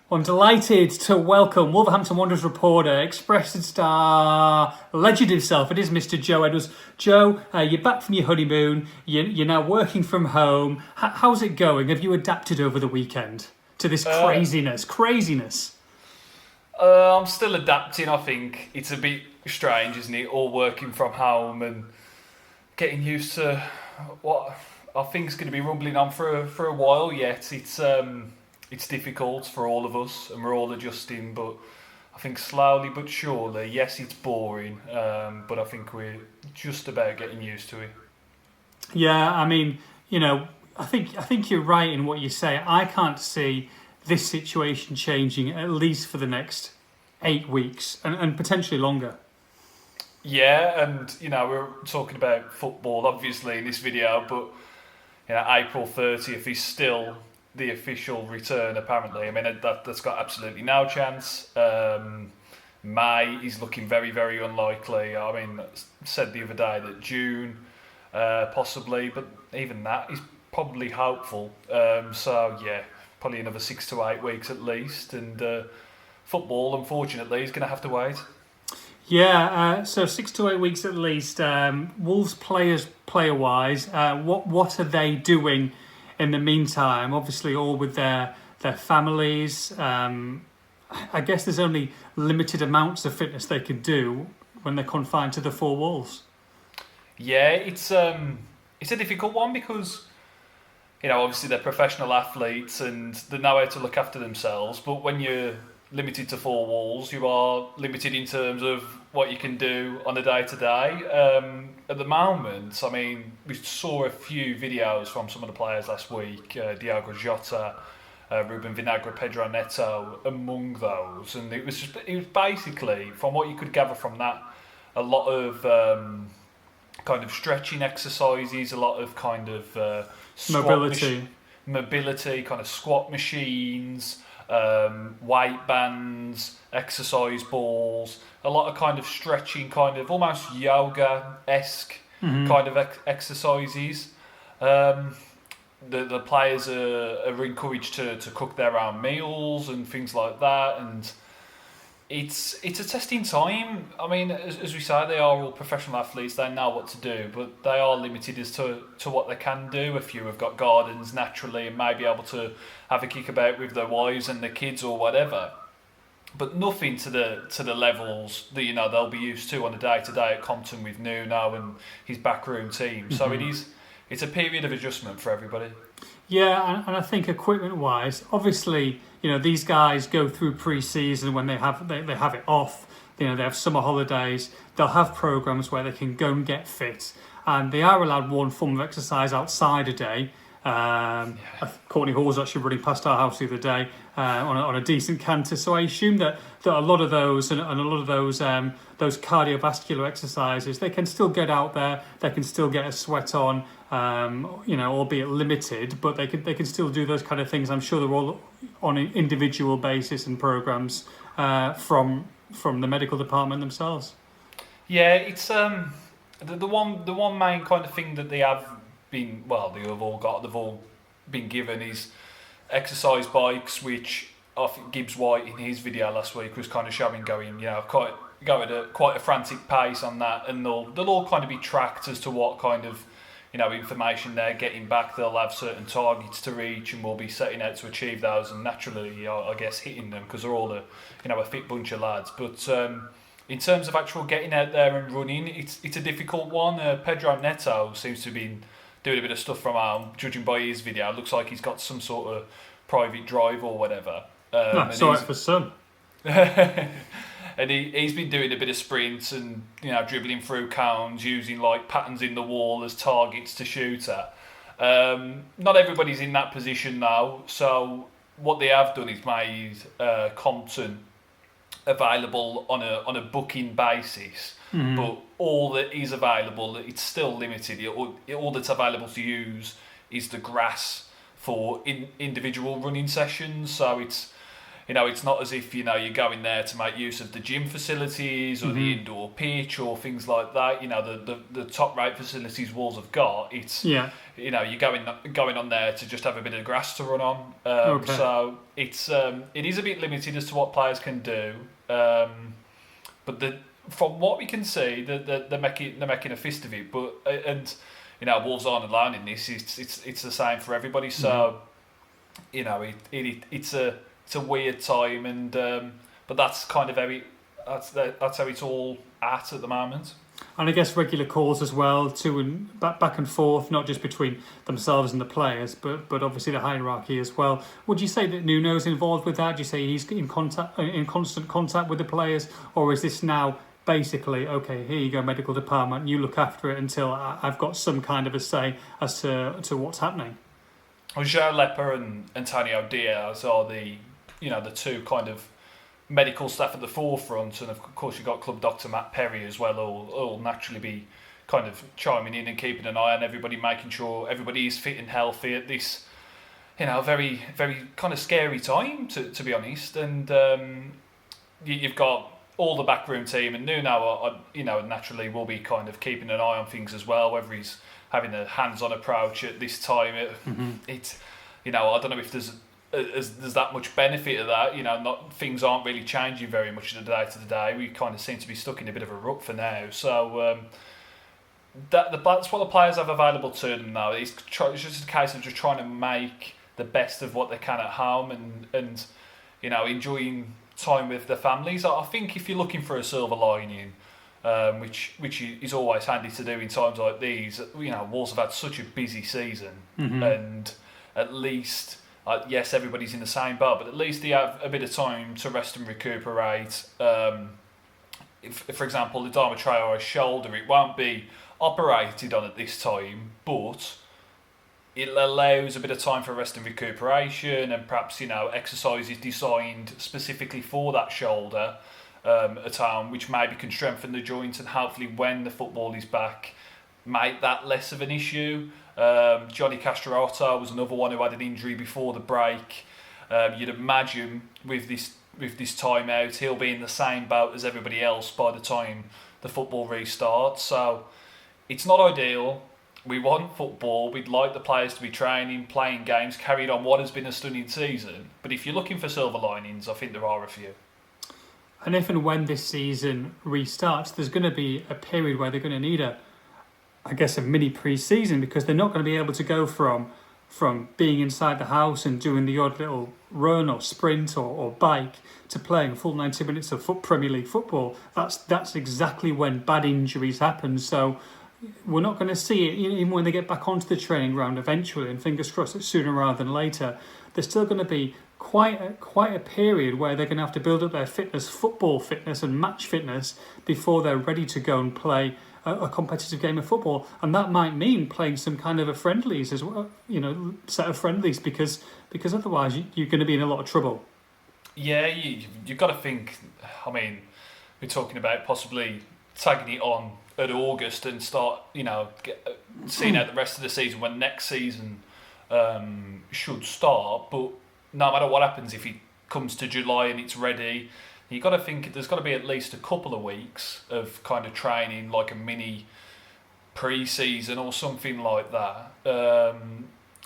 I'm delighted to welcome Wolverhampton Wanderers reporter, Express star, legend himself. It is Mr. Joe Edwards. Joe, you're back from your honeymoon. You're now working from home. How's it going? Have you adapted over the weekend to this craziness? I'm still adapting. I think it's a bit strange, isn't it? All working from home and getting used to what I think is going to be rumbling on for a while yet. It's difficult for all of us, and we're all adjusting. But I think slowly but surely, yes, it's boring, but I think we're just about getting used to it. Yeah, I mean, I think you're right in what you say. I can't see this situation changing at least for the next 8 weeks and potentially longer. Yeah, and we're talking about football obviously in this video, but April 30th is still the official return. Apparently, I mean that's got absolutely no chance. May is looking very, very unlikely. I mean, said the other day that June possibly, but even that is probably hopeful. So yeah, probably another 6 to 8 weeks at least, and football unfortunately is going to have to wait. Yeah, so 6 to 8 weeks at least. Wolves player-wise, what are they doing in the meantime? Obviously, all with their families. I guess there's only limited amounts of fitness they can do when they're confined to the four walls. Yeah, it's a difficult one because obviously they're professional athletes and they know how to look after themselves. But when you're limited to four walls, you are limited in terms of what you can do on a day-to-day. At the moment, I mean, we saw a few videos from some of the players last week, Diogo Jota, Ruben Vinagre, Pedro Neto, among those, and it was basically, from what you could gather from that, a lot of kind of stretching exercises, a lot of kind of mobility, kind of squat machines, weight bands, exercise balls, a lot of kind of stretching, kind of almost yoga-esque kind of exercises. The players are encouraged to cook their own meals and things like that, and it's a testing time. I mean, as we say, they are all professional athletes. They know what to do, but they are limited as to what they can do. A few have got gardens naturally and may be able to have a kick about with their wives and their kids or whatever. But nothing to the levels that they'll be used to on a day-to-day at Compton with Nuno and his backroom team. So it's a period of adjustment for everybody. Yeah, and I think equipment-wise, obviously, these guys go through pre-season when they have it off. They have summer holidays. They'll have programs where they can go and get fit, and they are allowed one form of exercise outside a day. Courtney Hall was actually running past our house the other day on a decent canter. So I assume that a lot of those and a lot of those cardiovascular exercises, they can still get out there. They can still get a sweat on, albeit limited, but they can still do those kind of things. I'm sure they're all on an individual basis and programs from the medical department themselves. Yeah, it's the one main kind of thing that they have been, they've all been given is exercise bikes, which I think Gibbs White in his video last week was kind of showing going at quite a frantic pace on that, and they'll all kind of be tracked as to what kind of information they're getting back. They'll have certain targets to reach, and we'll be setting out to achieve those, and naturally, I guess, hitting them because they're all a fit bunch of lads. But in terms of actual getting out there and running, it's a difficult one. Pedro Neto seems to have been doing a bit of stuff from home, judging by his video. It looks like he's got some sort of private drive or whatever. Sorry for some. And he's been doing a bit of sprints and dribbling through cones, using like patterns in the wall as targets to shoot at. Not everybody's in that position now, so what they have done is made Compton available on a booking basis. But all that is available, it's still limited. All that's available to use is the grass for individual running sessions. So it's not as if you're going there to make use of the gym facilities or the indoor pitch or things like that. The top rate facilities Wolves have got. It's you're going on there to just have a bit of grass to run on. So it is a bit limited as to what players can do. But from what we can see, they're making a fist of it. But Wolves aren't alone in this. It's the same for everybody. So it's a weird time, and but that's kind of that's how it's all at the moment. And I guess regular calls as well, to and back and forth, not just between themselves and the players, but obviously the hierarchy as well. Would you say that Nuno's involved with that? Do you say he's in constant contact with the players, or is this now basically, okay, here you go, medical department, you look after it until I've got some kind of a say as to what's happening? Well, João Leper and Antonio Diaz are the two kind of medical staff at the forefront, and of course you've got Club Doctor Matt Perry as well, who'll naturally be kind of chiming in and keeping an eye on everybody, making sure everybody is fit and healthy at this, very, very kind of scary time, to be honest. And you've got all the backroom team, and Nuno, naturally will be kind of keeping an eye on things as well, whether he's having a hands-on approach at this time. It's, I don't know if there's that much benefit of that. Things aren't really changing very much in the day to day. We kind of seem to be stuck in a bit of a rut for now. So that's what the players have available to them now. It's just a case of just trying to make the best of what they can at home, and enjoying time with their families. I think if you're looking for a silver lining, which is always handy to do in times like these, Wolves have had such a busy season, and at least. Yes, everybody's in the same boat, but at least they have a bit of time to rest and recuperate. If, for example, the Adama Traore's shoulder, it won't be operated on at this time, but it allows a bit of time for rest and recuperation, and perhaps exercises designed specifically for that shoulder at home, which maybe can strengthen the joints, and hopefully when the football is back, make that less of an issue. Johnny Castriotta was another one who had an injury before the break. You'd imagine with this time out, he'll be in the same boat as everybody else by the time the football restarts. So it's not ideal. We want football. We'd like the players to be training, playing games, carried on what has been a stunning season. But if you're looking for silver linings, I think there are a few. And if and when this season restarts, there's going to be a period where they're going to need a mini pre-season, because they're not going to be able to go from being inside the house and doing the odd little run or sprint or bike to playing full 90 minutes of Premier League football. That's exactly when bad injuries happen. So we're not going to see it, even when they get back onto the training ground eventually, and fingers crossed it's sooner rather than later. There's still going to be quite a period where they're going to have to build up their fitness, football fitness and match fitness, before they're ready to go and play a competitive game of football. And that might mean playing some kind of a friendlies as well, set of friendlies, because otherwise you're going to be in a lot of trouble. Yeah, you've got to think, we're talking about possibly tagging it on at August and start, seeing out the rest of the season when next season should start. But no matter what happens, if it comes to July and it's ready, you've got to think there's got to be at least a couple of weeks of kind of training, like a mini pre-season or something like that.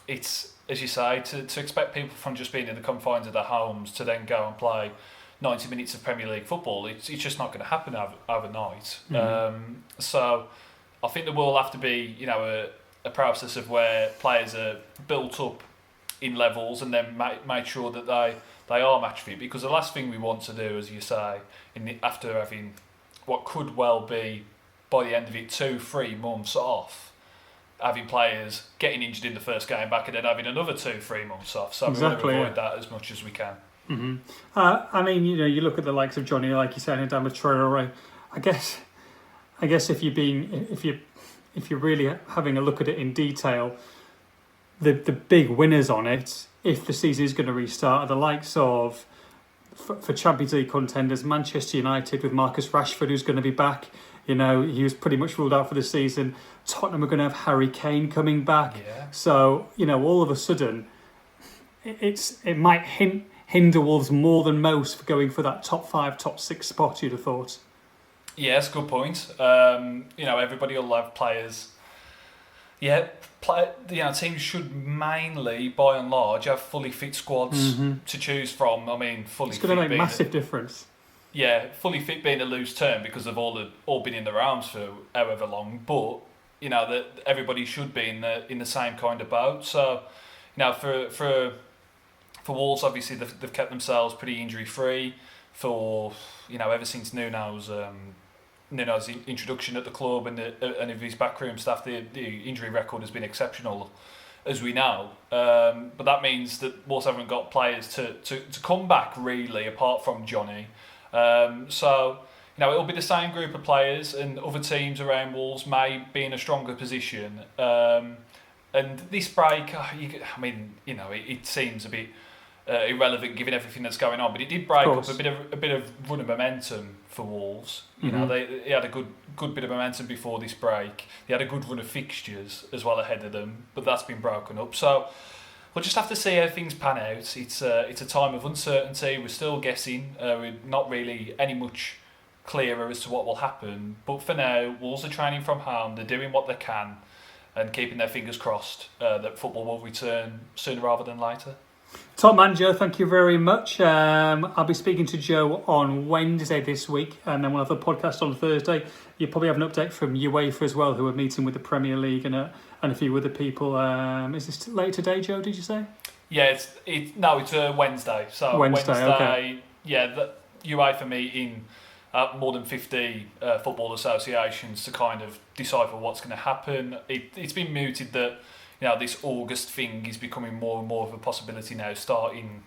It's, as you say, to expect people from just being in the confines of their homes to then go and play 90 minutes of Premier League football, it's just not going to happen overnight. So I think there will have to be, a process of where players are built up in levels and then make sure that they are match fit, because the last thing we want to do, as you say, after having what could well be, by the end of it, 2-3 months off, having players getting injured in the first game back and then having another 2-3 months off. So exactly, we want to avoid that as much as we can. You look at the likes of Johnny, like you said, and Adama Traore. I guess if you're really having a look at it in detail, the big winners on it, if the season is going to restart, are the likes of, for Champions League contenders, Manchester United with Marcus Rashford, who's going to be back. He was pretty much ruled out for the season. Tottenham are going to have Harry Kane coming back. Yeah. So, all of a sudden, it might hint hinder Wolves more than most for going for that top 5, top 6 spot, you'd have thought. Yeah, that's a good point. Everybody will have players. Yeah, teams should mainly, by and large, have fully fit squads to choose from. I mean, fully It's fit going to make being massive difference. Yeah, fully fit being a loose term because they've all been in their arms for however long. But that everybody should be in the same kind of boat. So, for Wolves, obviously they've kept themselves pretty injury free for ever since Nuno's introduction at the club and of his backroom staff. The injury record has been exceptional, as we know. But that means that Wolves haven't got players to come back really, apart from Johnny. So it'll be the same group of players, and other teams around Wolves may be in a stronger position. And this break, it seems a bit irrelevant given everything that's going on, but it did break up a bit of run of momentum for Wolves. They had a good bit of momentum before this break. They had a good run of fixtures as well ahead of them, but that's been broken up. So we'll just have to see how things pan out. It's a time of uncertainty. We're still guessing. We're not really any much clearer as to what will happen. But for now, Wolves are training from home. They're doing what they can and keeping their fingers crossed that football will return sooner rather than later. Top man, Joe, thank you very much. I'll be speaking to Joe on Wednesday this week, and then we'll have a podcast on Thursday. You'll probably have an update from UEFA as well, who are meeting with the Premier League and a few other people. Is this later today, Joe, did you say? Yeah, it's Wednesday. So Wednesday, okay. Yeah, the UEFA meeting more than 50 football associations to kind of decipher what's going to happen. It's been mooted that this August thing is becoming more and more of a possibility now, starting,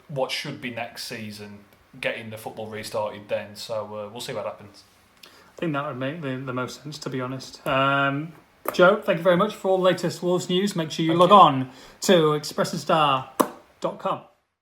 what should be next season, getting the football restarted then. So we'll see what happens. I think that would make the most sense, to be honest. Joe, thank you very much for all the latest Wolves news. Make sure you log on to expressandstar.com.